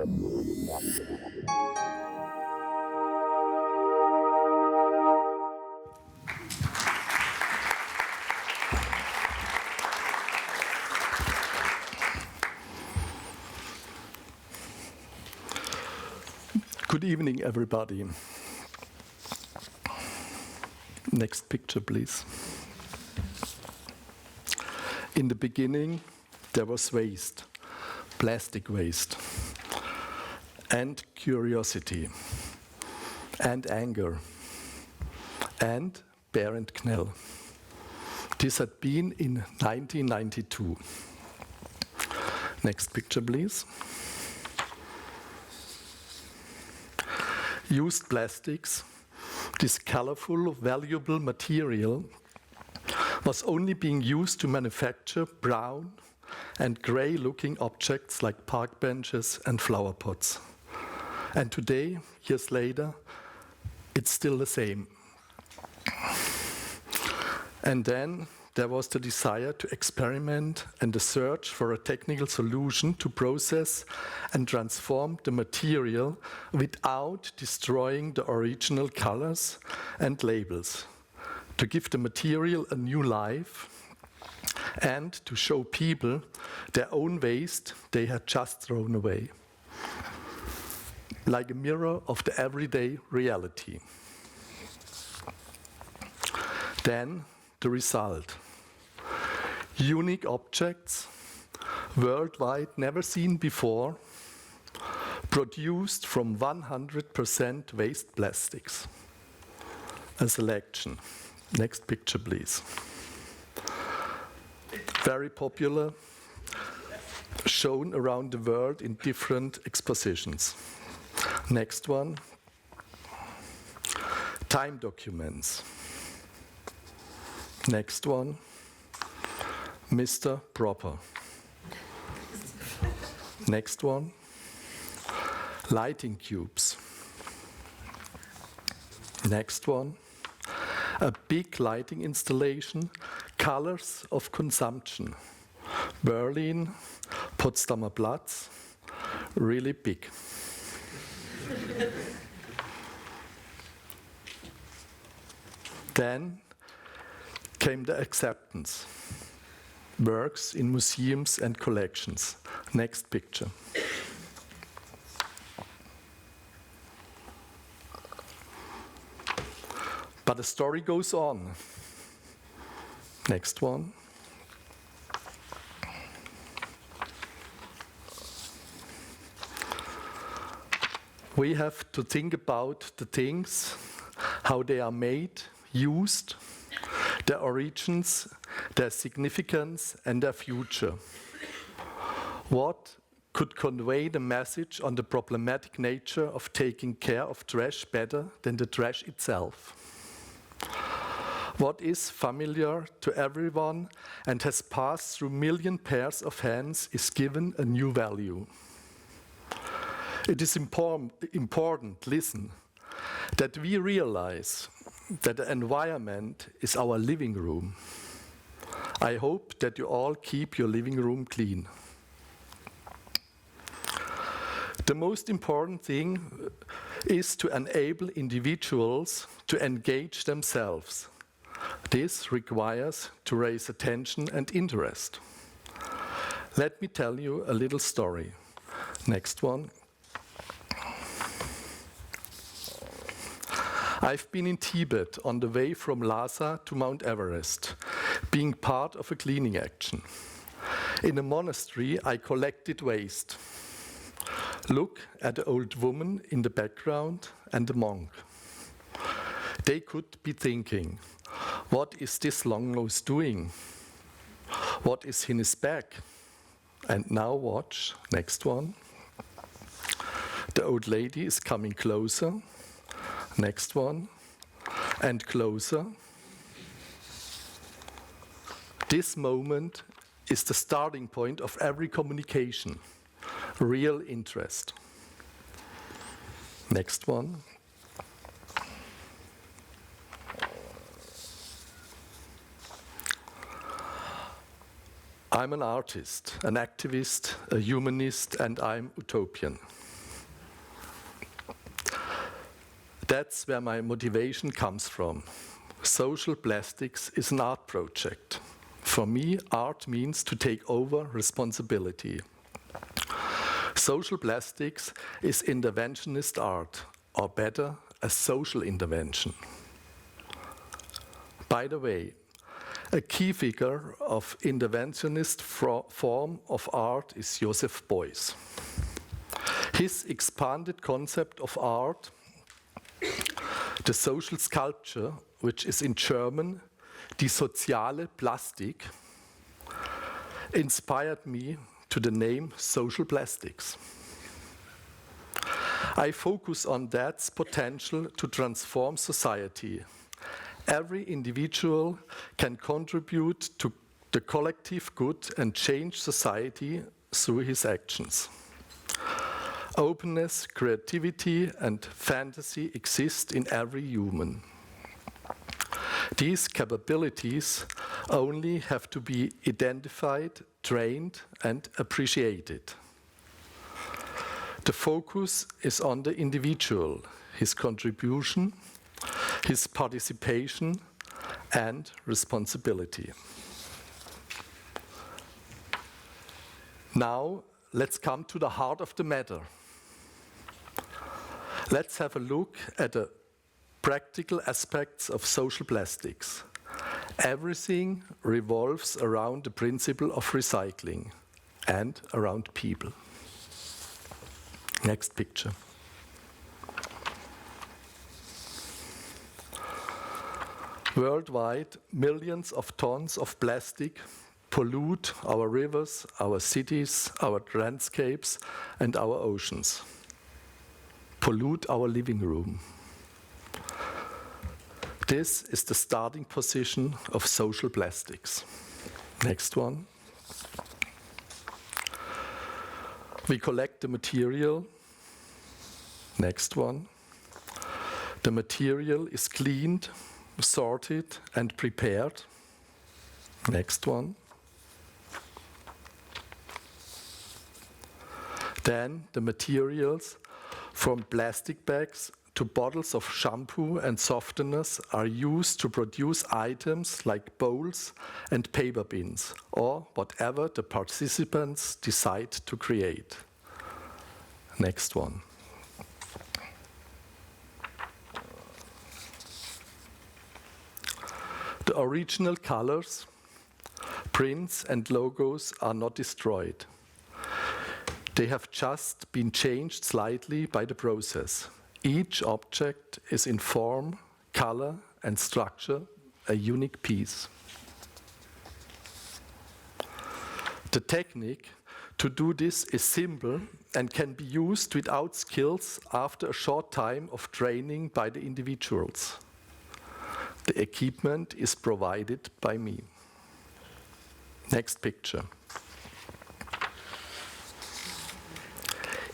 Good evening, everybody. Next picture, please. In the beginning, there was waste, plastic waste, and curiosity, and anger, and Bär and Knell. This had been in 1992. Next picture, please. Used plastics, this colorful, valuable material, was only being used to manufacture brown and gray-looking objects like park benches and flower pots. And today, years later, it's still the same. And then there was the desire to experiment and the search for a technical solution to process and transform the material without destroying the original colors and labels, to give the material a new life and to show people their own waste they had just thrown away, like a mirror of the everyday reality. Then the result. Unique objects, worldwide never seen before, produced from 100% waste plastics. A selection. Next picture, please. Very popular, shown around the world in different expositions. Next one. Time documents. Next one, Mr. Proper. Next one, lighting cubes. Next one, a big lighting installation, colors of consumption. Berlin, Potsdamer Platz, really big. Then came the acceptance. Works in museums and collections. Next picture. But the story goes on. Next one. We have to think about the things, how they are made, used, their origins, their significance, and their future. What could convey the message on the problematic nature of taking care of trash better than the trash itself? What is familiar to everyone and has passed through million pairs of hands is given a new value. It is important, listen, that we realize that the environment is our living room. I hope that you all keep your living room clean. The most important thing is to enable individuals to engage themselves. This requires to raise attention and interest. Let me tell you a little story. Next one. I've been in Tibet on the way from Lhasa to Mount Everest, being part of a cleaning action. In a monastery, I collected waste. Look at the old woman in the background and the monk. They could be thinking, what is this long-nose doing? What is in his bag? And now watch, next one. The old lady is coming closer. Next one, and closer. This moment is the starting point of every communication, real interest. Next one. I'm an artist, an activist, a humanist, and I'm utopian. That's where my motivation comes from. Social plastics is an art project. For me, art means to take over responsibility. Social plastics is interventionist art, or better, a social intervention. By the way, a key figure of interventionist form of art is Joseph Beuys. His expanded concept of art, the social sculpture, which is in German, die soziale Plastik, inspired me to the name social plastics. I focus on that's potential to transform society. Every individual can contribute to the collective good and change society through his actions. Openness, creativity, and fantasy exist in every human. These capabilities only have to be identified, trained, and appreciated. The focus is on the individual, his contribution, his participation, and responsibility. Now, let's come to the heart of the matter. Let's have a look at the practical aspects of social plastics. Everything revolves around the principle of recycling and around people. Next picture. Worldwide, millions of tons of plastic pollute our rivers, our cities, our landscapes, and our oceans. Pollute our living room. This is the starting position of social plastics. Next one. We collect the material. Next one. The material is cleaned, sorted, and prepared. Next one. Then the materials from plastic bags to bottles of shampoo and softeners are used to produce items like bowls and paper bins, or whatever the participants decide to create. Next one. The original colors, prints, and logos are not destroyed. They have just been changed slightly by the process. Each object is in form, color, and structure a unique piece. The technique to do this is simple and can be used without skills after a short time of training by the individuals. The equipment is provided by me. Next picture.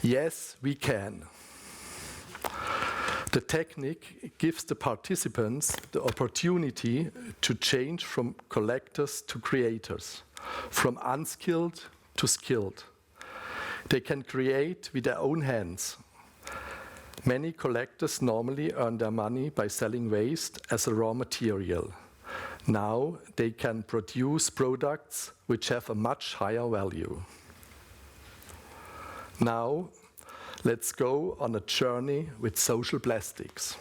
Yes, we can. The technique gives the participants the opportunity to change from collectors to creators, from unskilled to skilled. They can create with their own hands. Many collectors normally earn their money by selling waste as a raw material. Now they can produce products which have a much higher value. Now, let's go on a journey with social plastics.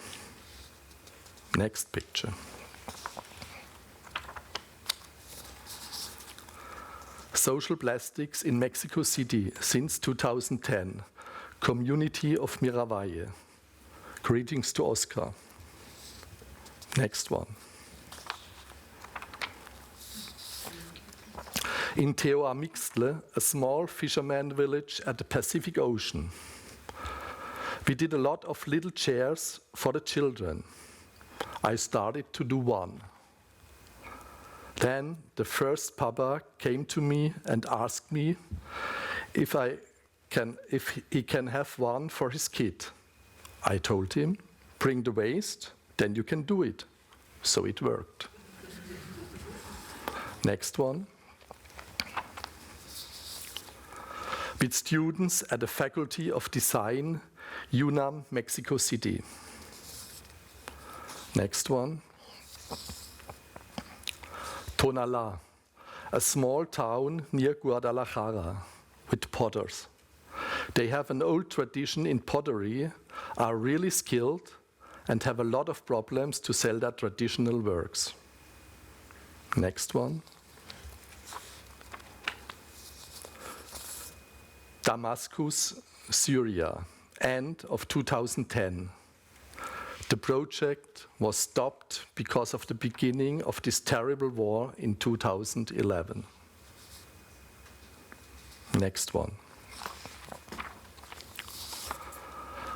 Next picture. Social plastics in Mexico City since 2010. Community of Miravalle. Greetings to Oscar. Next one. In Teoamixtle, a small fisherman village at the Pacific Ocean. We did a lot of little chairs for the children. I started to do one. Then the first papa came to me and asked me if he can have one for his kid. I told him, bring the waste, then you can do it. So it worked. Next one. With students at the Faculty of Design, UNAM, Mexico City. Next one. Tonalá, a small town near Guadalajara with potters. They have an old tradition in pottery, are really skilled, and have a lot of problems to sell their traditional works. Next one. Damascus, Syria, end of 2010. The project was stopped because of the beginning of this terrible war in 2011. Next one.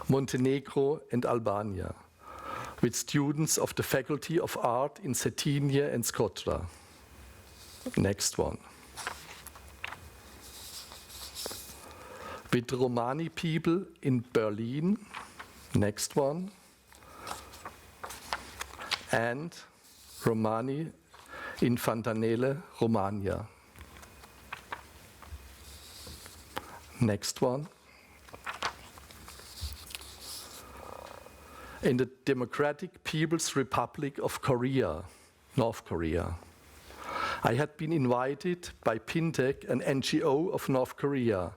Montenegro and Albania, with students of the Faculty of Art in Cetinje and Skotra. Next one. With Romani people in Berlin. Next one. And Romani in Fontanelle, Romagna. Next one. In the Democratic People's Republic of Korea, North Korea. I had been invited by Pintec, an NGO of North Korea,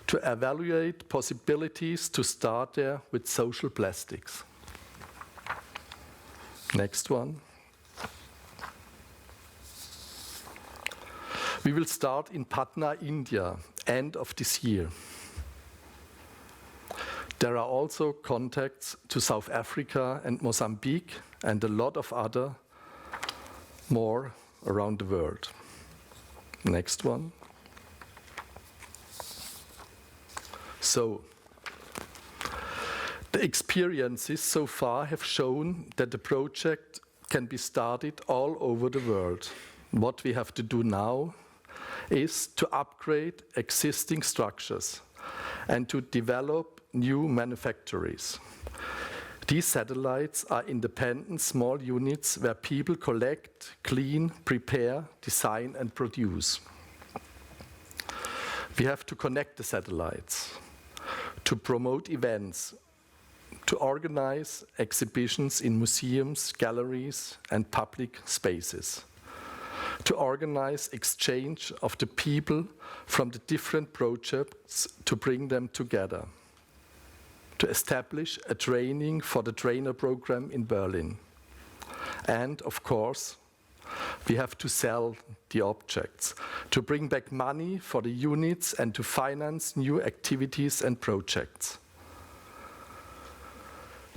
to evaluate possibilities to start there with social plastics. Next one. We will start in Patna, India, end of this year. There are also contacts to South Africa and Mozambique and a lot of other more around the world. Next one. So, the experiences so far have shown that the project can be started all over the world. What we have to do now is to upgrade existing structures and to develop new manufactories. These satellites are independent small units where people collect, clean, prepare, design, and produce. We have to connect the satellites, to promote events, to organize exhibitions in museums, galleries, and public spaces, to organize exchange of the people from the different projects to bring them together, to establish a training for the trainer program in Berlin. And of course, we have to sell the objects, to bring back money for the units and to finance new activities and projects.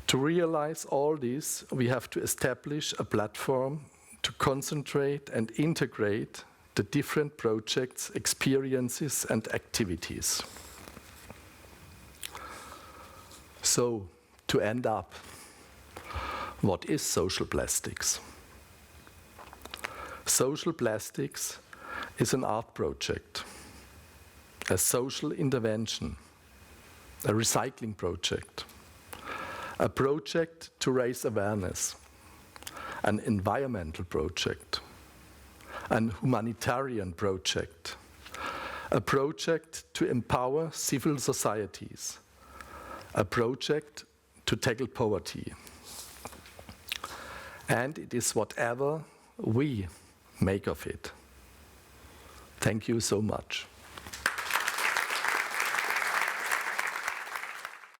To realize all this, we have to establish a platform to concentrate and integrate the different projects, experiences, and activities. So, to end up, what is social plastics? Social plastics is an art project, a social intervention, a recycling project, a project to raise awareness, an environmental project, an humanitarian project, a project to empower civil societies, a project to tackle poverty. And it is whatever we make of it. Thank you so much.